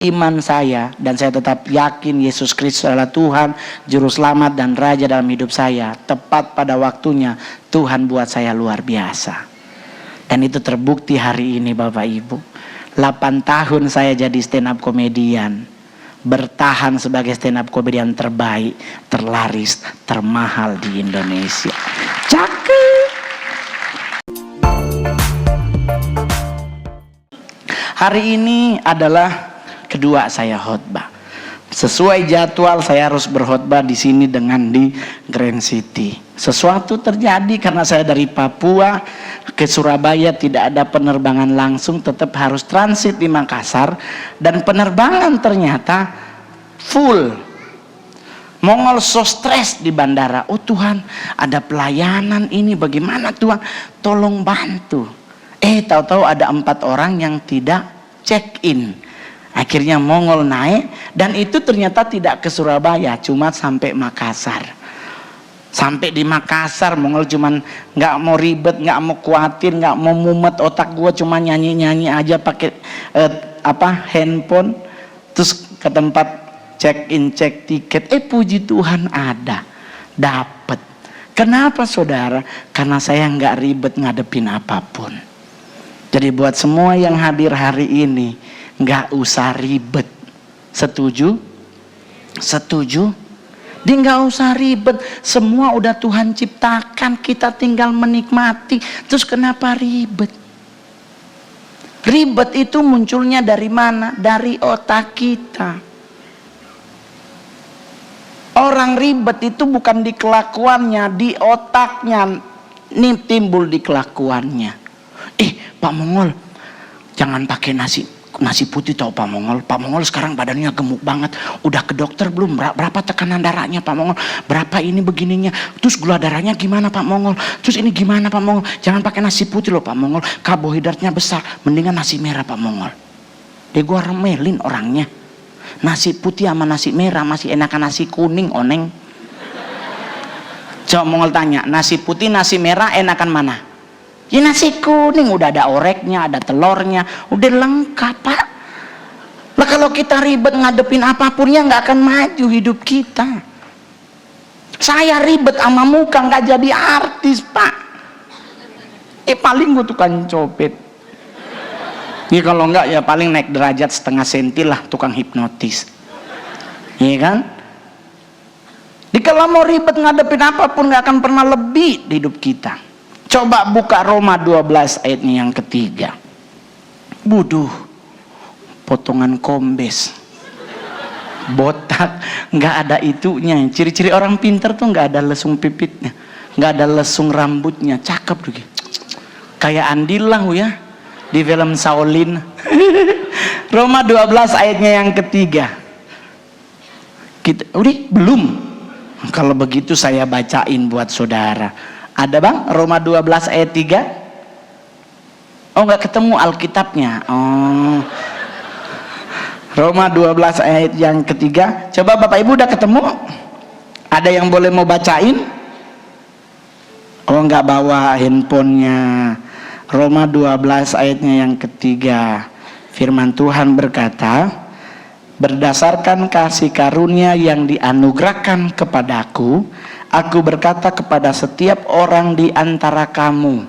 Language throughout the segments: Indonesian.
iman saya, dan saya tetap yakin Yesus Kristus adalah Tuhan, Juru Selamat dan Raja dalam hidup saya. Tepat pada waktunya Tuhan buat saya luar biasa. Dan itu terbukti hari ini Bapak Ibu. 8 tahun saya jadi stand up komedian, bertahan sebagai stand up komedian terbaik, terlaris, termahal di Indonesia. Cakep. Hari ini adalah kedua saya khotbah. Sesuai jadwal saya harus berkhotbah di sini dengan di Grand City. Sesuatu terjadi karena saya dari Papua ke Surabaya tidak ada penerbangan langsung, tetap harus transit di Makassar, dan penerbangan ternyata full. Mongol so stres di bandara. Oh Tuhan, ada pelayanan ini, bagaimana Tuhan? Tolong bantu. Tahu-tahu ada 4 orang yang tidak check in. Akhirnya Mongol naik, dan itu ternyata tidak ke Surabaya, cuma sampai Makassar. Sampai di Makassar, Mongol cuman nggak mau ribet, nggak mau khawatir, nggak mau mumet, otak gua cuma nyanyi-nyanyi aja pakai handphone. Terus ke tempat check in, cek tiket, puji Tuhan ada, dapet. Kenapa saudara? Karena saya nggak ribet ngadepin apapun. Jadi buat semua yang hadir hari ini, nggak usah ribet. Setuju? Setuju? Dia nggak usah ribet. Semua udah Tuhan ciptakan, kita tinggal menikmati. Terus kenapa ribet? Ribet itu munculnya dari mana? Dari otak kita. Orang ribet itu bukan di kelakuannya, di otaknya. Ini timbul di kelakuannya. Pak Mongol, jangan pakai nasi putih tau Pak Mongol. Pak Mongol sekarang badannya gemuk banget. Udah ke dokter belum? Berapa tekanan darahnya Pak Mongol? Berapa ini begininya? Terus gula darahnya gimana Pak Mongol? Terus ini gimana Pak Mongol? Jangan pakai nasi putih loh Pak Mongol, karbohidratnya besar. Mendingan nasi merah Pak Mongol. Dia gua remelin orangnya. Nasi putih sama nasi merah masih enakan nasi kuning oneng. Coba Mongol tanya, nasi putih nasi merah enakan mana? Ya nasi kuning, udah ada oreknya, ada telurnya, udah lengkap Pak. Lah kalau kita ribet ngadepin apapun ya nggak akan maju hidup kita. Saya ribet sama muka nggak jadi artis Pak. Paling gue tukang copet. Ya kalau nggak ya paling naik derajat setengah senti lah, tukang hipnotis. Iya kan? Kalau mau ribet ngadepin apapun nggak akan pernah lebih di hidup kita. Coba buka Roma 12 ayatnya yang ketiga. Buduh, potongan kombes, botak, nggak ada itunya. Ciri-ciri orang pinter tuh nggak ada lesung pipitnya, nggak ada lesung rambutnya, cakep tuh. Kayak Andila ya di film Shaolin. Roma 12 ayatnya yang ketiga. Udah belum? Kalau begitu saya bacain buat saudara. Ada bang? Roma 12 ayat 3. Oh nggak ketemu Alkitabnya. Oh, Roma 12 ayat yang ketiga. Coba Bapak Ibu udah ketemu? Ada yang boleh mau bacain? Oh nggak bawa handphonenya. Roma 12 ayatnya yang ketiga. Firman Tuhan berkata, berdasarkan kasih karunia yang dianugerahkan kepadaku, aku berkata kepada setiap orang di antara kamu,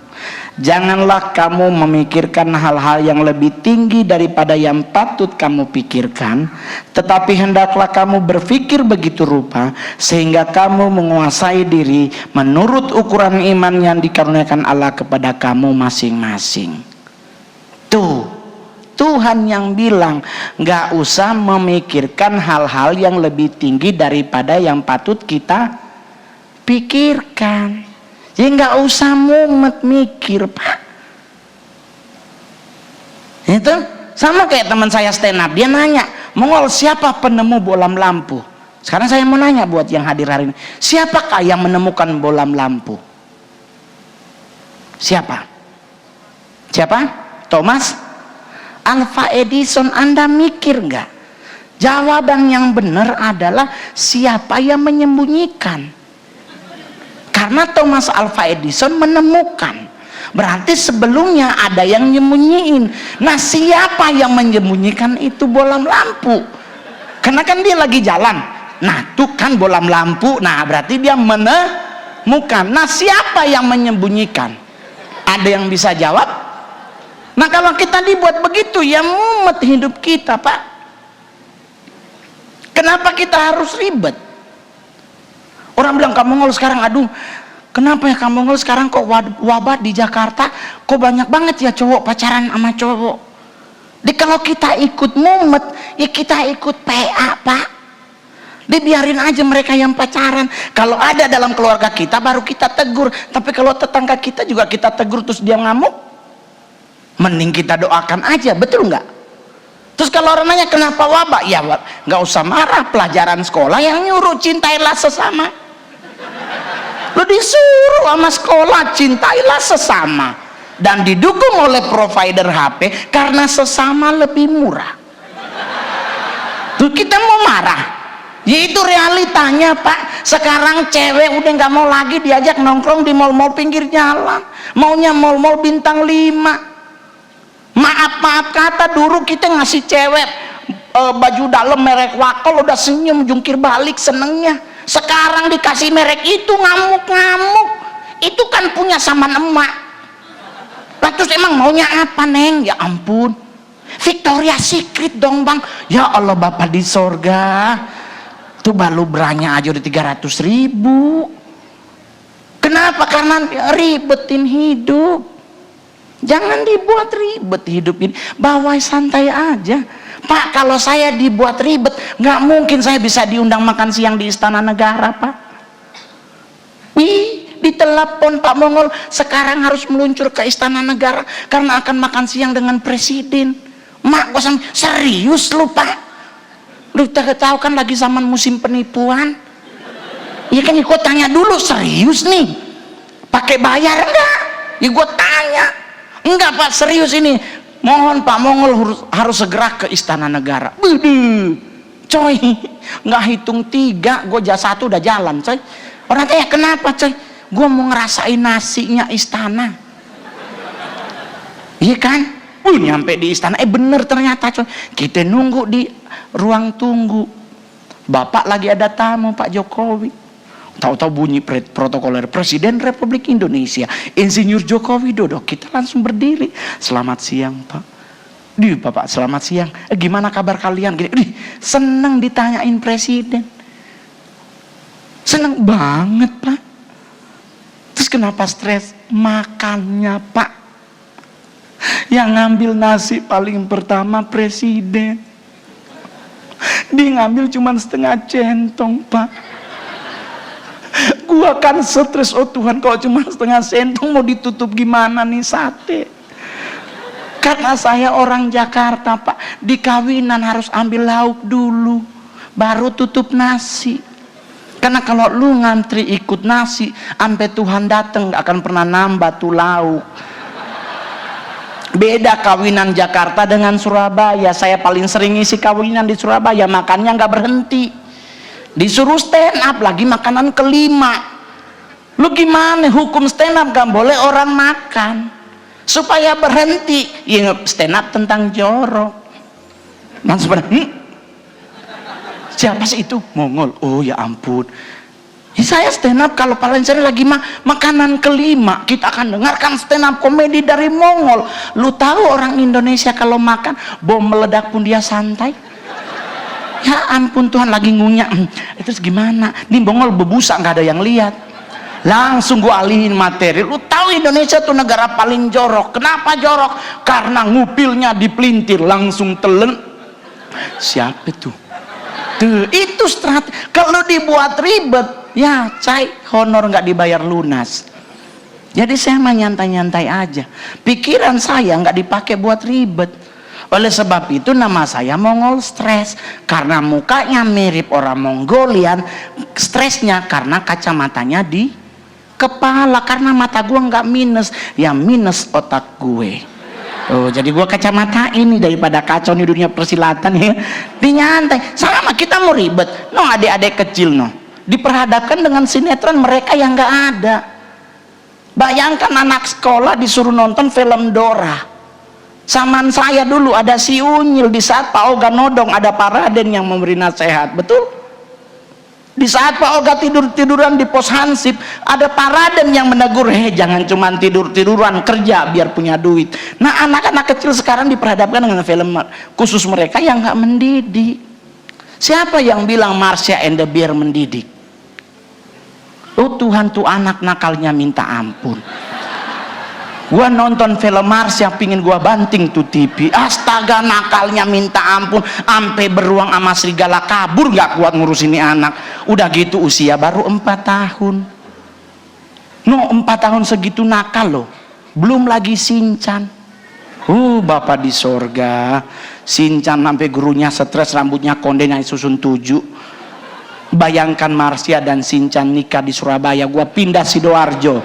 janganlah kamu memikirkan hal-hal yang lebih tinggi daripada yang patut kamu pikirkan, tetapi hendaklah kamu berpikir begitu rupa sehingga kamu menguasai diri menurut ukuran iman yang dikaruniakan Allah kepada kamu masing-masing. Tuh, Tuhan yang bilang nggak usah memikirkan hal-hal yang lebih tinggi daripada yang patut kita pikirkan. Ya nggak usah mumet mikir Pak. Itu sama kayak teman saya stand up, dia nanya, Mongol siapa penemu bolam lampu? Sekarang saya mau nanya buat yang hadir hari ini, siapakah yang menemukan bolam lampu? Siapa? Thomas Alva Edison. Anda mikir nggak? Jawaban yang benar adalah siapa yang menyembunyikan. Karena Thomas Alva Edison menemukan Berarti sebelumnya ada yang nyembunyiin. Nah, siapa yang menyembunyikan itu bolam lampu? Karena kan dia lagi jalan. Nah, tuh kan bolam lampu. Nah, berarti dia menemukan. Nah, siapa yang menyembunyikan? Ada yang bisa jawab? Nah, kalau kita dibuat begitu, ya mumet hidup kita, Pak. Kenapa kita harus ribet? Orang bilang, kamu ngol sekarang, aduh, kenapa ya kamu ngol sekarang kok wabah di Jakarta, kok banyak banget ya cowok pacaran sama cowok. Jadi kalau kita ikut mumet, ya kita ikut PA, Pak. Dibiarin aja mereka yang pacaran. Kalau ada dalam keluarga kita, baru kita tegur. Tapi kalau tetangga kita juga kita tegur, terus dia ngamuk, mending kita doakan aja, betul nggak? Terus kalau orang nanya kenapa wabah, ya nggak usah marah, pelajaran sekolah yang nyuruh cintailah sesama. Lo disuruh sama sekolah cintailah sesama, dan didukung oleh provider HP karena sesama lebih murah. Tuh kita mau marah? Ya itu realitanya, Pak. Sekarang cewek udah nggak mau lagi diajak nongkrong di mal-mal pinggir jalan, maunya mal-mal bintang 5. Maaf kata, dulu kita ngasih cewek baju dalam merek Wakol udah senyum jungkir balik senengnya. Sekarang dikasih merek itu ngamuk-ngamuk. Itu kan punya saman emak. Lah terus emang maunya apa, Neng? Ya ampun, Victoria Secret dong, Bang. Ya Allah, Bapak di sorga, tuh balu beranya aja udah 300.000. Kenapa? Karena ribetin hidup. Jangan dibuat ribet hidup ini, bawa santai aja. Pak, kalau saya dibuat ribet, nggak mungkin saya bisa diundang makan siang di Istana Negara, Pak. Wih, ditelepon Pak Mongol, sekarang harus meluncur ke Istana Negara karena akan makan siang dengan Presiden. Mak, gua serius lu, Pak? Lu tahu kan lagi zaman musim penipuan. Iya kan, gua tanya dulu, serius nih? Pakai bayar enggak? Ya gua tanya. Enggak, Pak, serius ini. Mohon Pak Mongol harus segera ke Istana Negara. Beuh, coy, nggak hitung 3, gue jasa 1 udah jalan, coy. Orang tanya kenapa, coy? Gue mau ngerasain nasinya istana. Iya kan? Nyampe di istana, bener ternyata, coy. Kita nunggu di ruang tunggu. Bapak lagi ada tamu, Pak Jokowi. Tahu-tahu bunyi protokoler Presiden Republik Indonesia Insinyur Joko Widodo. Kita langsung berdiri. Selamat siang, Pak. Bapak, selamat siang. Gimana kabar kalian? Gini, seneng ditanyain Presiden. Seneng banget, Pak. Terus kenapa stres? Makannya, Pak. Yang ngambil nasi paling pertama Presiden. Dia ngambil cuma setengah centong, Pak. Gua kan stres, oh Tuhan, kalau cuma setengah sentong mau ditutup gimana nih sate? Karena saya orang Jakarta, Pak, di kawinan harus ambil lauk dulu, baru tutup nasi. Karena kalau lu ngantri ikut nasi, sampai Tuhan datang gak akan pernah nambah tuh lauk. Beda kawinan Jakarta dengan Surabaya. Saya paling sering isi kawinan di Surabaya, makannya nggak berhenti. Disuruh stand up lagi makanan kelima. Lu gimana hukum stand up? Gak boleh orang makan supaya berhenti. Ya stand up tentang jorok. Langsung pada siapa sih itu? Mongol. Oh ya ampun. Ya, saya stand up kalau paling sering lagi makanan kelima. Kita akan dengarkan stand up komedi dari Mongol. Lu tahu orang Indonesia kalau makan bom meledak pun dia santai. Ya ampun Tuhan, lagi ngunyah. Terus gimana? Nih Mongol bebusa, nggak ada yang lihat. Langsung gua alihin materi. Lu tahu Indonesia tuh negara paling jorok. Kenapa jorok? Karena ngupilnya dipelintir langsung telen. Siapa tuh? Tuh, itu strategi. Kalau dibuat ribet, ya cai honor nggak dibayar lunas. Jadi saya mah nyantai-nyantai aja. Pikiran saya nggak dipakai buat ribet. Oleh sebab itu nama saya Mongol Stres, karena mukanya mirip orang Mongolian. Stresnya karena kacamatanya di kepala, karena mata gua nggak minus, yang minus otak gue. Oh, jadi gua kacamata ini daripada kacau di dunia persilatan ya. Dinyantai. Sama kita mau ribet. No, adik-adik kecil no. Diperhadapkan dengan sinetron mereka yang nggak ada. Bayangkan anak sekolah disuruh nonton film Dora. Zaman saya dulu ada si Unyil, di saat Pak Oga nodong ada Pak Raden yang memberi nasihat, betul? Di saat Pak Oga tidur-tiduran di pos Hansip, ada Pak Raden yang menegur, jangan cuma tidur-tiduran, kerja biar punya duit. Nah, anak-anak kecil sekarang diperhadapkan dengan film khusus mereka yang nggak mendidik. Siapa yang bilang Marsha and the Bear mendidik? Oh Tuhan, tuh anak nakalnya minta ampun. Gua nonton film Marsha pingin gua banting tuh TV, astaga nakalnya minta ampun, ampe beruang sama serigala kabur, gak kuat ngurus ini anak. Udah gitu usia baru 4 tahun. No, 4 tahun segitu nakal loh. Belum lagi Shinchan. Bapak di sorga, Shinchan sampai gurunya stres, rambutnya konde yang susun 7. Bayangkan Marsha dan Shinchan nikah di Surabaya, gua pindah Sidoarjo.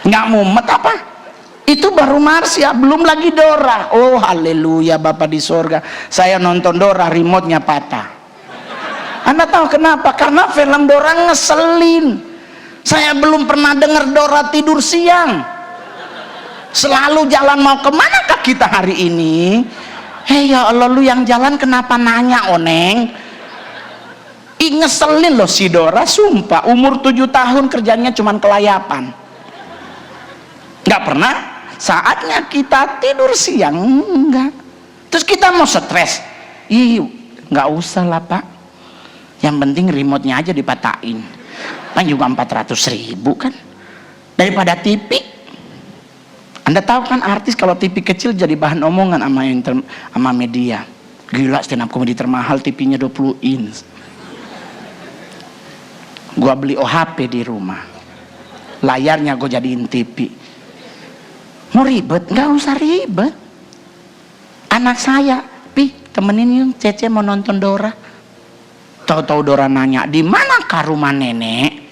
Nggak mumet apa? Itu baru Marsha, belum lagi Dora. Oh haleluya Bapak di sorga, saya nonton Dora remote-nya patah. Anda tahu kenapa? Karena film Dora ngeselin. Saya belum pernah dengar Dora tidur siang. Selalu jalan, mau kemanakah kita hari ini? Ya Allah, lu yang jalan kenapa nanya oneng? Ngeselin loh si Dora, sumpah. Umur 7 tahun kerjanya cuman kelayapan. Nggak pernah saatnya kita tidur siang, enggak. Terus kita mau stres, nggak usah lah Pak, yang penting remote-nya aja dipatahin, kan juga 400.000 kan, daripada TV. Anda tahu kan artis kalau TV kecil jadi bahan omongan sama media. Gila, stand up comedy termahal TV-nya 20 inch. Gua beli OHP di rumah, layarnya gue jadiin TV. Mau ribet? Nggak usah ribet. Anak saya, temenin yuk, Cece mau nonton Dora. Tahu-tahu Dora nanya, di manakah rumah nenek?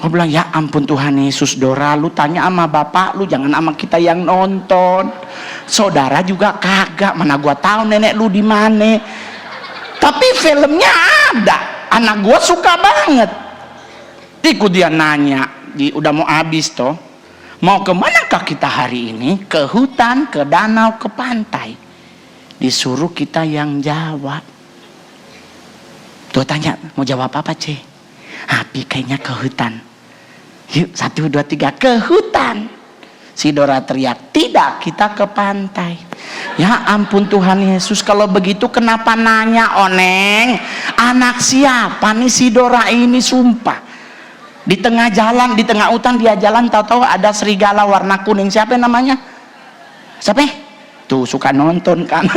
Gue bilang, ya ampun Tuhan Yesus, Dora, lu tanya sama bapak lu, jangan sama kita yang nonton. Saudara juga kagak, mana gua tahu nenek lu di mana. Tapi filmnya ada, anak gua suka banget. Ikut dia nanya, udah mau habis toh. Mau kemanakah kita hari ini? Ke hutan, ke danau, ke pantai. Disuruh kita yang jawab. Tuh tanya, mau jawab apa Ce? Api kayaknya ke hutan. Yuk 1, 2, 3, ke hutan. Si Dora teriak, tidak, kita ke pantai. Ya ampun Tuhan Yesus, kalau begitu kenapa nanya oneng? Anak siapa nih si Dora ini, sumpah. Di tengah jalan, di tengah hutan dia jalan, tahu-tahu ada serigala warna kuning. Siapa namanya? Siapa? Tuh suka nonton kan.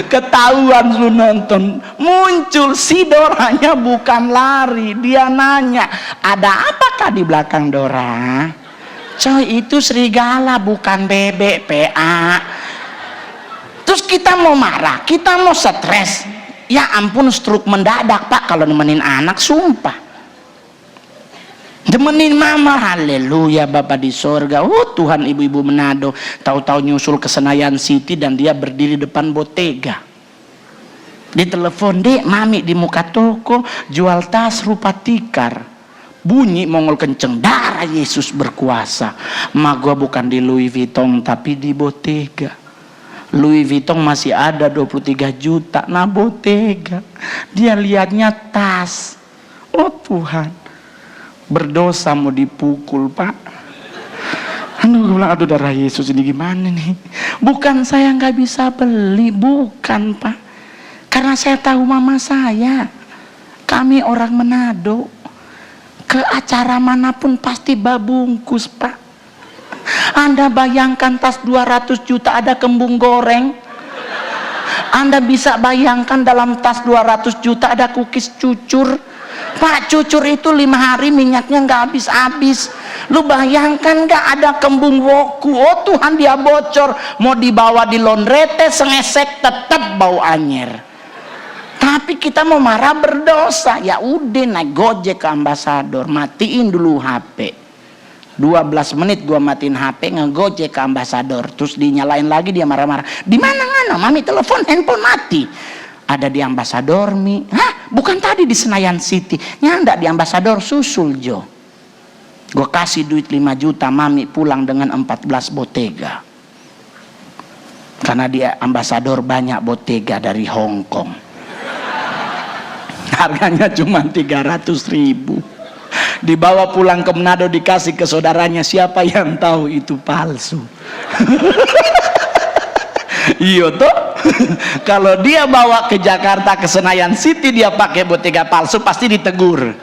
Ketahuan lu nonton. Muncul si Doranya bukan lari, dia nanya, ada apakah di belakang Dora? Coy, itu serigala bukan bebek, PA. Terus kita mau marah, kita mau stres. Ya ampun, stroke mendadak Pak kalau nemenin anak, sumpah. Demenin mama, haleluya Bapak di sorga. Tuhan, ibu-ibu Manado tahu-tahu nyusul ke Senayan City dan dia berdiri depan Bottega. Ditelepon, Dek, mami di muka toko jual tas rupa tikar. Bunyi mongol kenceng, darah Yesus berkuasa. Ma gua bukan di Louis Vuitton tapi di Bottega. Louis Vuitton masih ada 23 juta, nah Bottega dia lihatnya tas. Oh Tuhan, berdosa mau dipukul Pak. Gue bilang, aduh darah Yesus ini gimana nih? Bukan saya nggak bisa beli, bukan Pak, karena saya tahu mama saya, kami orang Manado, ke acara manapun pasti babungkus Pak. Anda bayangkan tas 200 juta ada kembung goreng. Anda bisa bayangkan dalam tas 200 juta ada kukis cucur. Pak, cucur itu 5 hari minyaknya nggak habis-habis. Lu bayangkan nggak ada kembung woku? Oh Tuhan, dia bocor. Mau dibawa di laundrette sengesek tetap bau anyer. Tapi kita mau marah berdosa. Ya udah naik Gojek ke ambasador, matiin dulu HP. 12 menit gua matiin HP, ngegojek ke ambasador, terus dinyalain lagi, dia marah-marah. Di mana ngana? Mami telepon, handphone mati. Ada di ambasador Mi. Hah? Bukan tadi di Senayan City. Nyandak di ambasador, susul Jo. Gue kasih duit 5 juta, mami pulang dengan 14 botega. Karena dia ambasador banyak botega dari Hong Kong. Harganya cuma 300.000. Dibawa pulang ke Manado, dikasih ke saudaranya. Siapa yang tahu itu palsu? Iya toh. Kalau dia bawa ke Jakarta, ke Senayan City, dia pakai botega palsu, pasti ditegur.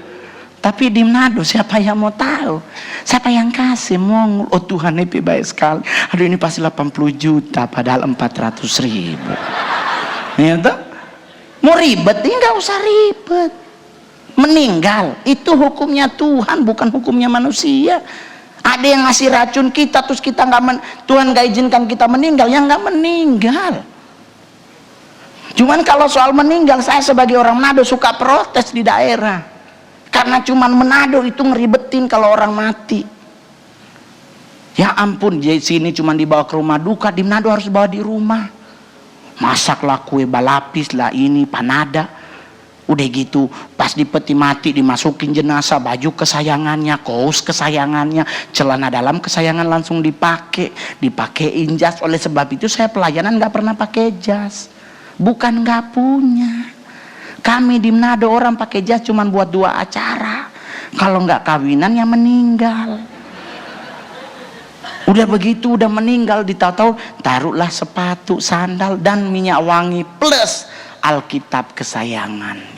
Tapi di Manado siapa yang mau tahu? Siapa yang kasih? Mongol. Oh Tuhan, ini baik sekali. Aduh, ini pasti 80 juta padahal 400.000. Ya toh? Mau ribet? Ini nggak usah ribet. Meninggal itu hukumnya Tuhan, bukan hukumnya manusia. Ada yang ngasih racun kita, terus kita Tuhan nggak izinkan kita meninggal, yang nggak meninggal. Cuman kalau soal meninggal, saya sebagai orang Manado suka protes di daerah, karena cuman Manado itu ngeribetin kalau orang mati. Ya ampun, di sini cuman dibawa ke rumah duka, di Manado harus bawa di rumah. Masaklah kue balapis lah, ini panada. Udah gitu, pas di peti mati dimasukin jenazah, baju kesayangannya, kaos kesayangannya, celana dalam kesayangan langsung dipakein jas. Oleh sebab itu saya pelayanan nggak pernah pakai jas. Bukan nggak punya. Kami di Manado orang pakai jas cuman buat 2 acara. Kalau nggak kawinan ya meninggal. Udah begitu, udah meninggal, ditahu-tahu taruhlah sepatu, sandal, dan minyak wangi plus Alkitab kesayangannya.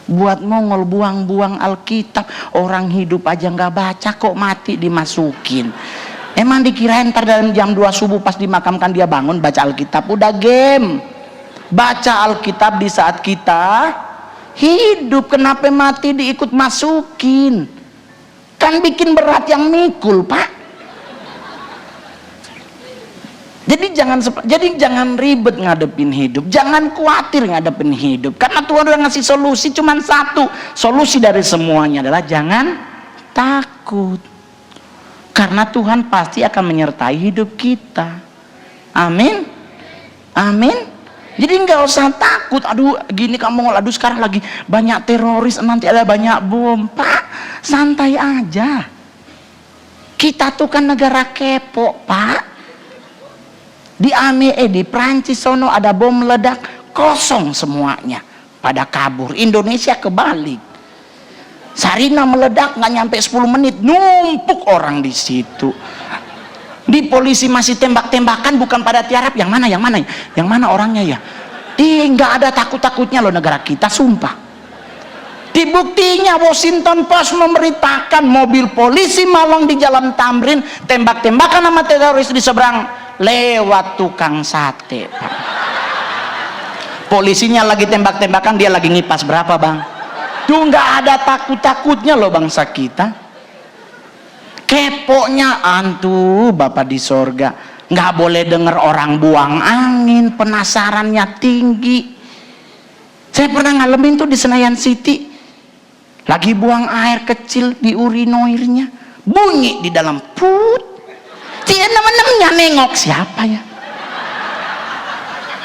Buat Mongol buang-buang Alkitab, orang hidup aja nggak baca kok mati dimasukin. Emang dikirain ntar dalam jam 2 subuh pas dimakamkan dia bangun baca Alkitab? Udah game. Baca Alkitab di saat kita hidup, kenapa mati diikut masukin? Kan bikin berat yang mikul, Pak. Jadi jangan ribet ngadepin hidup, jangan khawatir ngadepin hidup, karena Tuhan udah ngasih solusi cuman satu. Solusi dari semuanya adalah jangan takut, karena Tuhan pasti akan menyertai hidup kita. Amin, amin. Jadi nggak usah takut. Aduh gini kamu, aduh sekarang lagi banyak teroris, nanti ada banyak bom. Pak, santai aja. Kita tuh kan negara kepo, Pak. Di Prancis sono ada bom meledak, kosong semuanya, pada kabur. Indonesia kebalik. Sarina meledak nggak nyampe 10 menit, numpuk orang di situ. Di polisi masih tembak-tembakan, bukan pada tiarap. Yang mana orangnya ya? Nggak ada takut-takutnya loh negara kita, sumpah. Di buktinya Washington Post memberitakan mobil polisi Malang di Jalan Tamrin tembak-tembakan sama teroris di seberang, lewat tukang sate, Pak. Polisinya lagi tembak-tembakan, dia lagi ngipas berapa, Bang? Tuh nggak ada takut-takutnya loh bangsa kita. Keponya antu Bapak di sorga, nggak boleh denger orang buang angin, penasarannya tinggi. Saya pernah ngalamin tuh di Senayan City, lagi buang air kecil di urinoirnya, bunyi di dalam, put. Dia temen-temennya nengok, siapa ya?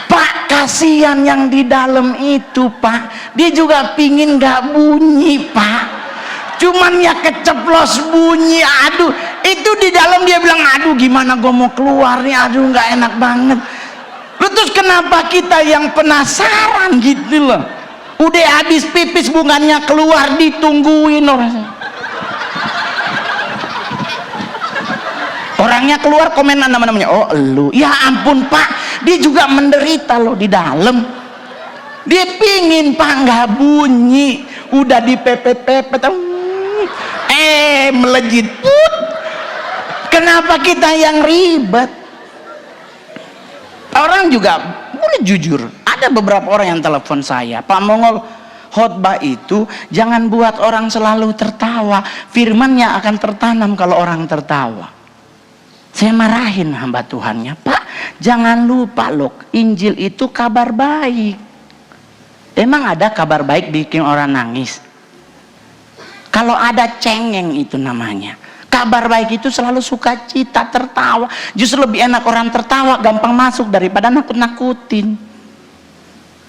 Pak, kasihan yang di dalam itu, Pak. Dia juga pingin nggak bunyi, Pak. Cuman ya keceplos bunyi. Aduh, itu di dalam dia bilang, aduh gimana gue mau keluar nih, aduh nggak enak banget. Terus kenapa kita yang penasaran gitu loh? Udah habis pipis, bunganya keluar, ditungguin orang. Orangnya keluar, komen nama-namanya, oh lu, ya ampun Pak, dia juga menderita loh di dalam. Dia pingin Pak nggak bunyi, udah dipepet-pepet, melejit put. Kenapa kita yang ribet? Orang juga boleh jujur, ada beberapa orang yang telepon saya, Pak Mongol, khotbah itu jangan buat orang selalu tertawa, firmannya akan tertanam kalau orang tertawa. Saya marahin hamba Tuhannya, Pak, jangan lupa loh, Injil itu kabar baik. Emang ada kabar baik bikin orang nangis? Kalau ada cengeng itu namanya. Kabar baik itu selalu sukacita, tertawa. Justru lebih enak orang tertawa, gampang masuk daripada nakut-nakutin.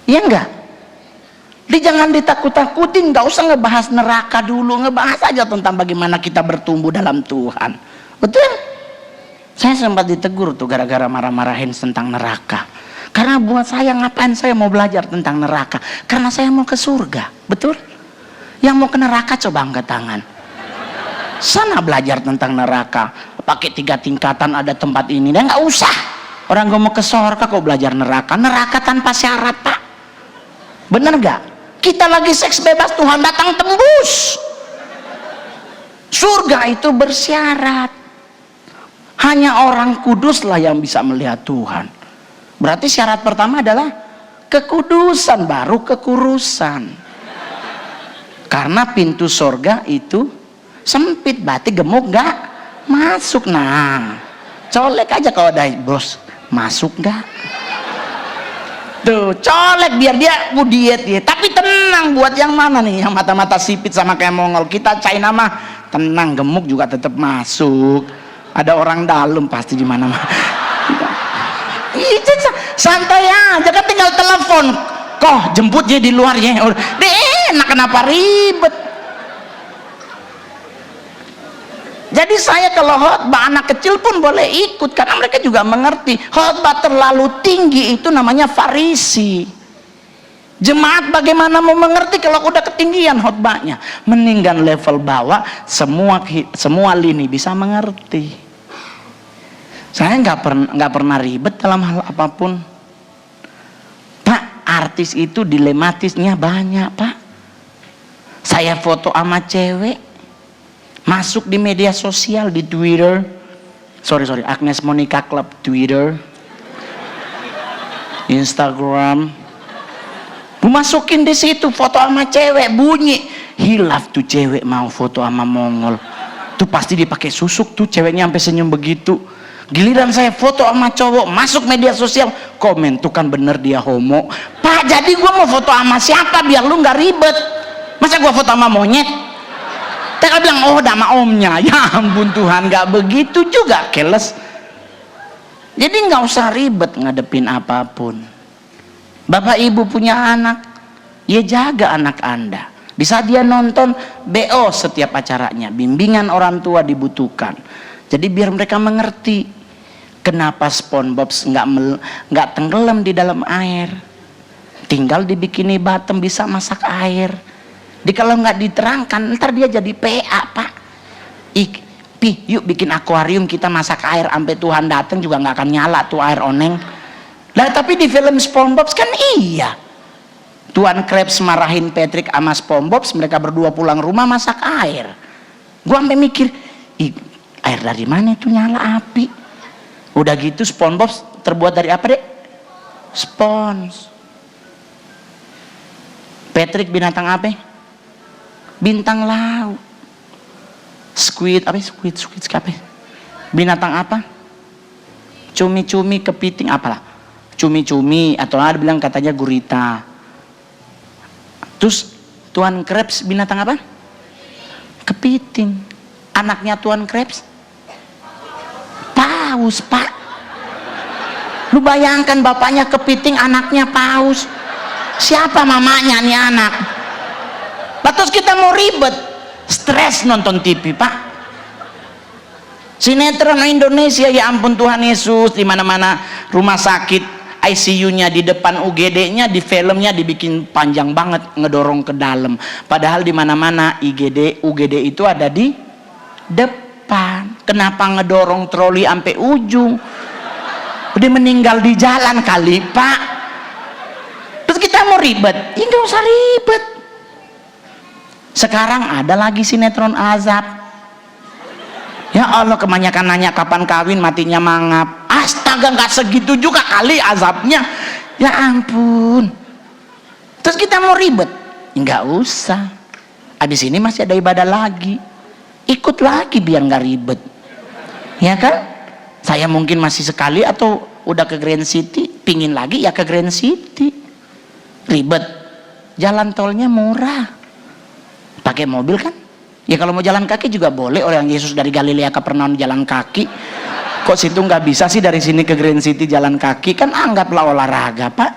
Iya enggak? Jangan ditakut-takutin, nggak usah ngebahas neraka dulu, ngebahas aja tentang bagaimana kita bertumbuh dalam Tuhan. Betul? Saya sempat ditegur tuh gara-gara marah-marahin tentang neraka. Karena buat saya, ngapain saya mau belajar tentang neraka? Karena saya mau ke surga, betul? Yang mau ke neraka coba angkat tangan. Sana belajar tentang neraka, pakai 3 tingkatan, ada tempat ini, dan nggak usah. Orang gue mau ke surga kok belajar neraka? Neraka tanpa syarat, Pak. Bener nggak? Kita lagi seks bebas, Tuhan datang tembus. Surga itu bersyarat. Hanya orang kuduslah yang bisa melihat Tuhan. Berarti syarat pertama adalah kekudusan, baru kekurusan. Karena pintu surga itu sempit, berarti gemuk nggak masuk. Nah, colek aja kalau ada bos, masuk nggak? Tuh, colek biar dia diet ya. Tapi tenang, buat yang mana nih? Yang mata-mata sipit sama kayak Mongol. Kita China mah tenang, gemuk juga tetap masuk. Ada orang dalam pasti di mana-mana. Itu santai aja, kan tinggal telepon. Kok jemput dia di luar ya. Enak, kenapa ribet? Jadi saya kalau khotbah anak kecil pun boleh ikut karena mereka juga mengerti. Khotbah terlalu tinggi itu namanya farisi. Jemaat bagaimana mau mengerti kalau udah ketinggian khotbahnya? Mendingan level bawah, semua lini bisa mengerti. Saya nggak pernah ribet dalam hal apapun. Pak, artis itu dilematisnya banyak, Pak. Saya foto sama cewek, masuk di media sosial, di Twitter, sorry Agnes Monica Club Twitter, Instagram, masukin di situ foto sama cewek, bunyi hilaf tuh cewek mau foto sama Mongol, tuh pasti dipakai susuk tuh ceweknya sampai senyum begitu. Giliran saya foto sama cowok, masuk media sosial, komen tuh kan bener dia homo. Pak, jadi gua mau foto sama siapa biar lu nggak ribet? Masa gua foto sama monyet? Mereka bilang, oh nama omnya. Ya ampun Tuhan, gak begitu juga, keles. Jadi gak usah ribet ngadepin apapun. Bapak ibu punya anak, ya jaga anak anda. Di saat dia nonton, BO setiap acaranya. Bimbingan orang tua dibutuhkan. Jadi biar mereka mengerti kenapa SpongeBob nggak tenggelam di dalam air. Tinggal dibikini bottom bisa masak air. Kalau nggak diterangkan, ntar dia jadi PA, Pak. Yuk bikin akuarium, kita masak air sampai Tuhan datang juga nggak akan nyala tuh air oneng. Lah tapi di film SpongeBob kan iya. Tuan Krabs marahin Patrick sama SpongeBob, mereka berdua pulang rumah masak air. Gua sampai mikir, air dari mana itu nyala api? Udah gitu SpongeBob terbuat dari apa, Dek? Spons. Patrick binatang apa? Bintang laut. Squid apa? Binatang apa? Cumi-cumi, kepiting, apalah? Cumi-cumi atau ada bilang katanya gurita. Terus Tuan Krabs binatang apa? Kepiting. Anaknya Tuan Krabs? Paus, Pak. Lu bayangkan bapaknya kepiting, anaknya paus. Siapa mamanya nih anak? Terus kita mau ribet, stres nonton TV, Pak. Sinetron Indonesia, ya ampun Tuhan Yesus, di mana-mana rumah sakit, ICU-nya di depan, UGD-nya di filmnya dibikin panjang banget, ngedorong ke dalam. Padahal di mana-mana UGD itu ada di depan. Kenapa ngedorong troli sampai ujung? Udah meninggal di jalan kali, Pak. Terus kita mau ribet, ya nggak usah ribet. Sekarang ada lagi sinetron azab. Ya Allah, kebanyakan nanya kapan kawin, matinya mangap. Astaga, nggak segitu juga kali azabnya. Ya ampun. Terus kita mau ribet? Nggak usah. Abis ini masih ada ibadah lagi. Ikut lagi biar nggak ribet. Ya kan? Saya mungkin masih sekali atau udah ke Grand City, pingin lagi ya ke Grand City. Ribet. Jalan tolnya murah. Pakai mobil kan? Ya kalau mau jalan kaki juga boleh. Orang Yesus dari Galilea ke Kapernaum jalan kaki. Kok situ nggak bisa sih dari sini ke Grand City jalan kaki? Kan anggaplah olahraga, Pak.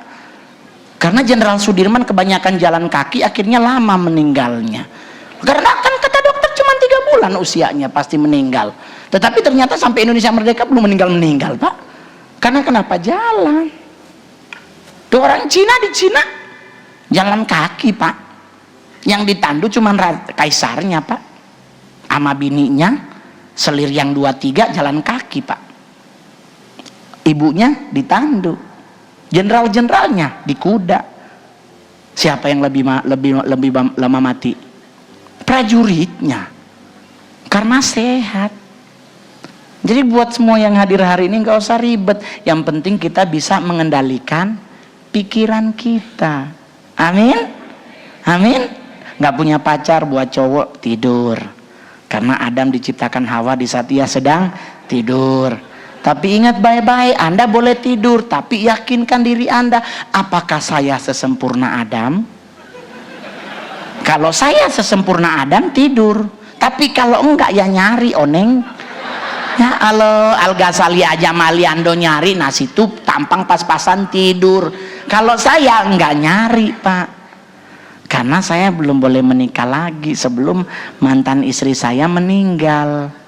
Karena Jenderal Sudirman kebanyakan jalan kaki, akhirnya lama meninggalnya. Karena kan kata dokter cuma 3 bulan usianya pasti meninggal. Tetapi ternyata sampai Indonesia merdeka belum meninggal Pak. Karena kenapa? Jalan. Tuh orang Cina di Cina jalan kaki Pak. Yang ditandu cuma kaisarnya Pak. Sama bininya selir yang 2-3 jalan kaki Pak. Ibunya ditandu. Jenderal-jenderalnya di kuda. Siapa yang lebih lama mati? Prajuritnya. Karena sehat. Jadi buat semua yang hadir hari ini nggak usah ribet. Yang penting kita bisa mengendalikan pikiran kita. Amin. Amin. Nggak punya pacar buat cowok tidur. Karena Adam diciptakan Hawa di saat ia sedang tidur. Tapi ingat baik-baik, Anda boleh tidur, tapi yakinkan diri Anda, apakah saya sesempurna Adam? Kalau saya sesempurna Adam, tidur. Tapi kalau enggak, ya nyari, oneng. Ya Allah, Al-Ghazali aja Maliando nyari, nasi itu tampang pas-pasan tidur. Kalau saya enggak nyari, Pak. Karena saya belum boleh menikah lagi sebelum mantan istri saya meninggal.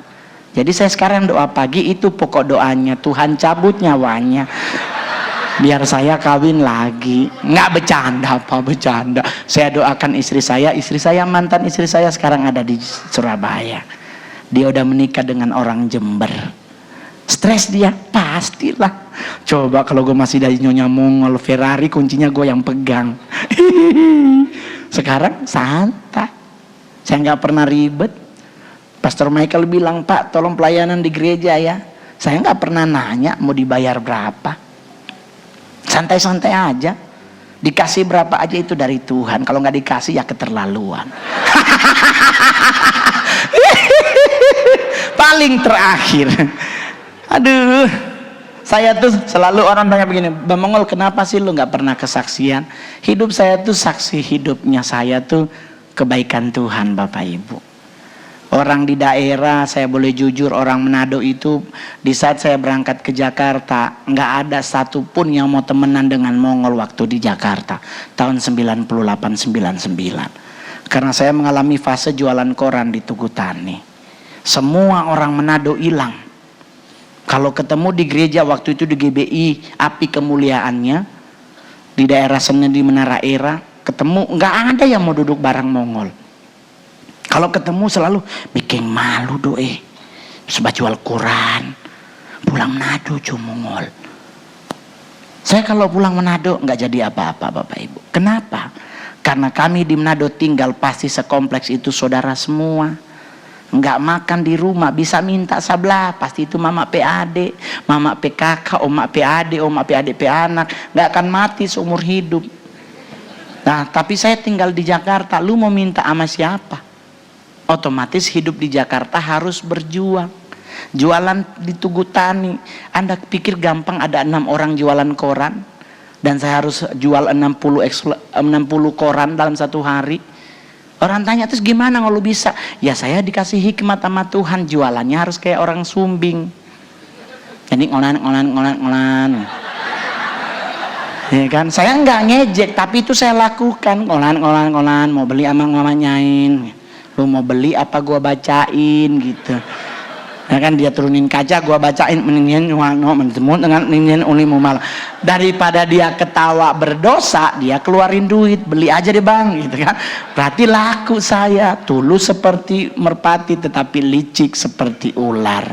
Jadi saya sekarang doa pagi itu pokok doanya, Tuhan cabut nyawanya biar saya kawin lagi. Nggak bercanda apa bercanda. Saya doakan istri saya mantan istri saya sekarang ada di Surabaya. Dia udah menikah dengan orang Jember. Stres dia? Pastilah. Coba kalau gue masih dari Nyonya Mongol, Ferrari kuncinya gue yang pegang. Sekarang santai. Saya nggak pernah ribet. Pastor Michael bilang, Pak tolong pelayanan di gereja ya. Saya nggak pernah nanya mau dibayar berapa. Santai-santai aja. Dikasih berapa aja itu dari Tuhan. Kalau nggak dikasih ya keterlaluan. Paling terakhir. Aduh. Saya tuh selalu orang tanya begini, Bang Mongol kenapa sih lu nggak pernah kesaksian? Hidup saya tuh saksi hidupnya saya tuh kebaikan Tuhan Bapak Ibu. Orang di daerah, saya boleh jujur, orang Manado itu di saat saya berangkat ke Jakarta nggak ada satupun yang mau temenan dengan Mongol waktu di Jakarta tahun 98-99. Karena saya mengalami fase jualan koran di Tugu Tani. Semua orang Manado hilang. Kalau ketemu di gereja waktu itu di GBI Api Kemuliaannya di daerah Senen di Menara Era, ketemu nggak ada yang mau duduk bareng Mongol. Kalau ketemu selalu bikin malu doe. Sebab jual koran. Pulang Manado cuma Mongol. Saya kalau pulang Manado nggak jadi apa-apa Bapak Ibu. Kenapa? Karena kami di Manado tinggal pasti sekompleks itu saudara semua. Nggak makan di rumah bisa minta sebelah. Pasti itu mama PAD, mama PKK, oma PAD, oma PAD anak. Nggak akan mati seumur hidup. Nah tapi saya tinggal di Jakarta. Lu mau minta sama siapa? Otomatis hidup di Jakarta harus berjuang. Jualan di Tugu Tani, Anda pikir gampang ada 6 orang jualan koran dan saya harus jual 60 koran dalam satu hari? Orang tanya, terus gimana kalau bisa? Ya saya dikasih hikmat sama Tuhan, jualannya harus kayak orang sumbing. Jadi ngolan. Ya kan? Saya nggak ngejek, tapi itu saya lakukan. Ngolan, mau beli ama ngamanyain. Lu mau beli apa gua bacain gitu. Ya kan dia turunin kaca gua bacain meningin dengan malah. Daripada dia ketawa berdosa, dia keluarin duit, beli aja deh Bang gitu kan. Berarti laku saya, tulus seperti merpati tetapi licik seperti ular.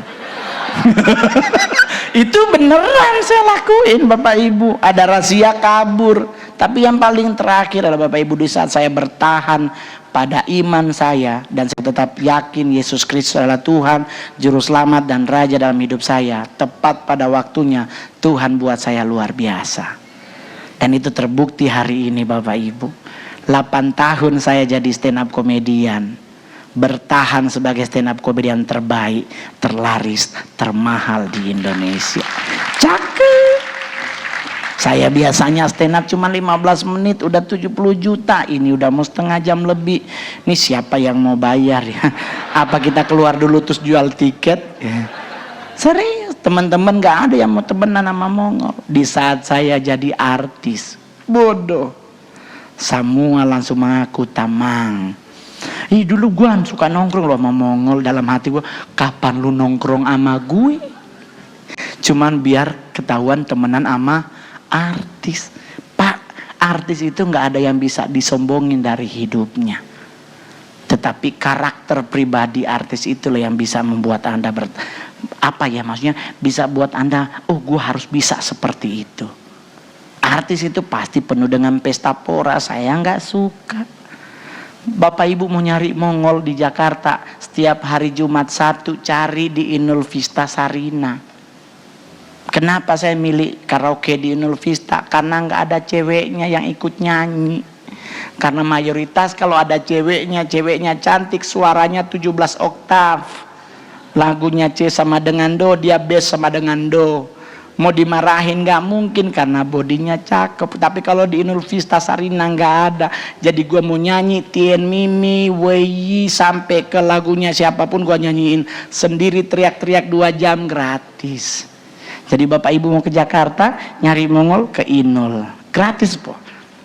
Itu beneran saya lakuin Bapak Ibu. Ada rahasia kabur. Tapi yang paling terakhir adalah Bapak Ibu, di saat saya bertahan pada iman saya dan saya tetap yakin Yesus Kristus adalah Tuhan, Juru Selamat dan Raja dalam hidup saya, tepat pada waktunya Tuhan buat saya luar biasa. Dan itu terbukti hari ini Bapak Ibu. 8 tahun saya jadi stand up komedian, bertahan sebagai stand up komedian terbaik, terlaris, termahal di Indonesia. Cakep. Saya biasanya stand up cuma 15 menit udah 70 juta. Ini udah mau setengah jam lebih. Ini siapa yang mau bayar ya? Apa kita keluar dulu terus jual tiket? Ya. Serius, teman-teman gak ada yang mau temenan sama Mongol. Di saat saya jadi artis, bodoh. Samuel langsung mengaku, tamang. Dulu gua suka nongkrong loh sama Mongol. Dalam hati gua, kapan lu nongkrong sama gue? Cuman biar ketahuan temenan sama artis. Pak, artis itu nggak ada yang bisa disombongin dari hidupnya. Tetapi karakter pribadi artis itulah yang bisa membuat Anda maksudnya bisa buat Anda, oh gue harus bisa seperti itu. Artis itu pasti penuh dengan pesta pora, saya nggak suka. Bapak Ibu mau nyari Mongol di Jakarta, setiap hari Jumat 1 cari di Inul Vista Sarina. Kenapa saya milih karaoke di Inul Vista? Karena nggak ada ceweknya yang ikut nyanyi. Karena mayoritas kalau ada ceweknya cantik, suaranya 17 oktav. Lagunya C sama dengan Do, dia bass sama dengan Do. Mau dimarahin nggak mungkin karena bodinya cakep. Tapi kalau di Inul Vista Sarina nggak ada. Jadi gue mau nyanyi Tien Mimi, Wei sampai ke lagunya siapapun gue nyanyiin sendiri, teriak-teriak 2 jam gratis. Jadi Bapak Ibu mau ke Jakarta nyari Mongol ke Inul, gratis po.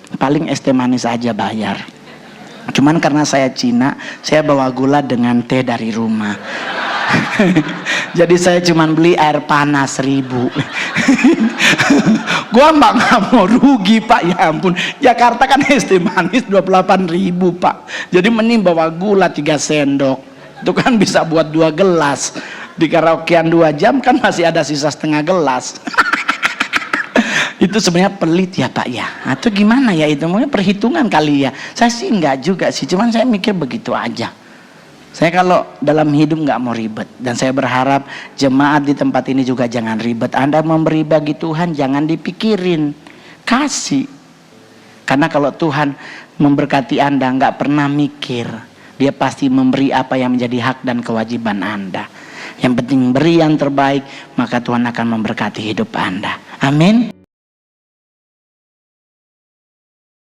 Paling es teh manis aja bayar. Cuman karena saya Cina, saya bawa gula dengan teh dari rumah. Jadi saya cuman beli air panas 1000. Gua nggak mau rugi Pak, ya ampun. Jakarta kan es teh manis 28.000 Pak. Jadi mending bawa gula 3 sendok. Itu kan bisa buat 2 gelas. Di karaokean 2 jam kan masih ada sisa setengah gelas. Itu sebenarnya pelit ya Pak ya. Atau gimana ya itu? Mungkin perhitungan kali ya. Saya sih enggak juga sih. Cuman saya mikir begitu aja. Saya kalau dalam hidup nggak mau ribet, dan saya berharap jemaat di tempat ini juga jangan ribet. Anda memberi bagi Tuhan jangan dipikirin, kasih. Karena kalau Tuhan memberkati Anda nggak pernah mikir, Dia pasti memberi apa yang menjadi hak dan kewajiban Anda. Yang penting beri yang terbaik, maka Tuhan akan memberkati hidup Anda. Amin.